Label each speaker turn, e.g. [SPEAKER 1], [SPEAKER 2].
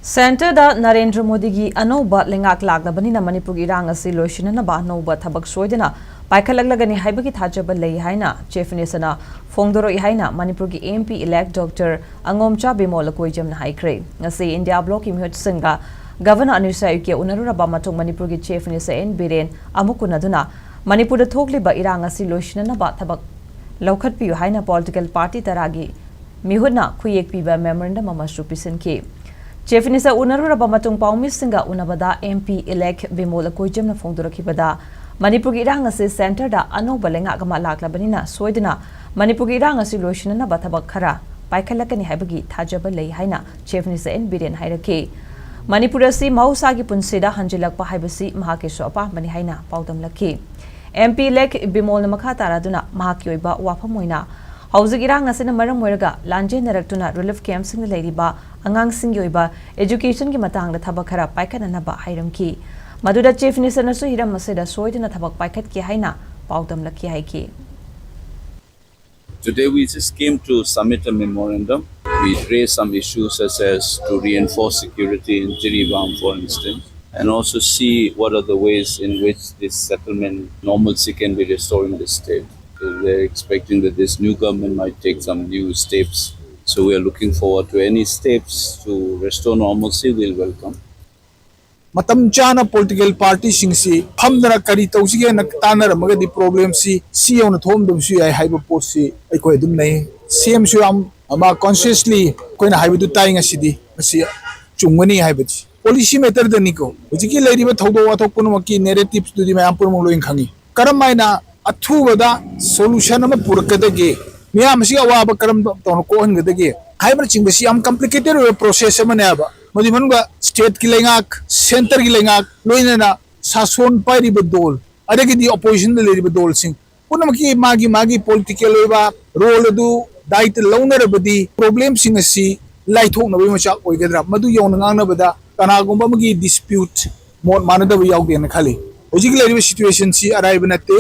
[SPEAKER 1] Center da Narendra Modi gi anouba lengak laglabani Manipur gi irang asi loisina ba anouba thabak soidina paikhalagani haibagi thajaba lei haina chief minister na phongdoro I haina Manipur gi MP elect Dr. Angomcha Bimol koijam na haikre ngasi India block Meehut singa Governor Anisa Uke unarura ba matung Manipur gi chief minister N Biren amukunaduna Manipur da thokli ba irang asi loisina ba thabak laukhat piu haina political party taragi Meehut na Khutyek Piba Memorandum amasu Pisinkhre Chief Minister Unarura Bamatung Paumis Singa Unabada MP elect Bimol Koijam na Fongdorakibada Manipur Irangasi Center da Ano Balenga Gama Laklabanina Soidina Manipur Irangasi Loshina Batabak Kara Paikalakani Habagi Tajaba Lei Haina Chief Minister N Biren Hairake Manipurasi Mausagi Punsida Hanjilak Pahibasi Mahakeswapa Mani Haina Paudam Laki MP elect Bimol Makataraduna Mahakyoiba Wapamoina Housing Irangasi Maram Werga Lanje Naratuna Relief Camps in the Ladyba Angang Singyoiba Education ki matang da thabak khara paikat na ba hairam ki Maduda Chief Minister na su hiram maseda soidina thabak paikat ki haina paudam lakhi hai ki
[SPEAKER 2] Today we just came to submit a memorandum. We raised some issues such as to reinforce security in Jiribam, for instance, and also see what are the ways in which this settlement normalcy can be restored in the state. They're expecting that this new government might take some new steps. So we are looking forward to any steps to restore normalcy. We'll welcome.
[SPEAKER 3] Matam chana political party singsi hamdara kari tawsige na tanar magadi problem si on thom dum si ai haiba posi ai ko dum nei same su am ama consciously ko na haiba du tai nga sidi si chungani haiba policy matter da niko ujiki leiri ba thodo wa thok puno ki narratives du di ma ampur mo loin khangi karam maina athu wada solution ma purakadage Mia masiga wa ba karam ton ko han gadage haibar chingba si am complicated process ma ne ba modi manuga state ki lengak center ki lengak loina na sason pari bedol adagi di opposition le ri bedol sing punam ki magi political ba role du dait lawner badi problem sing si lai thok na ba cha oi gadra madu yon ngang na bada kana gumba magi dispute mon manada ba yaw gen khali hojik le ri situation si arrive na te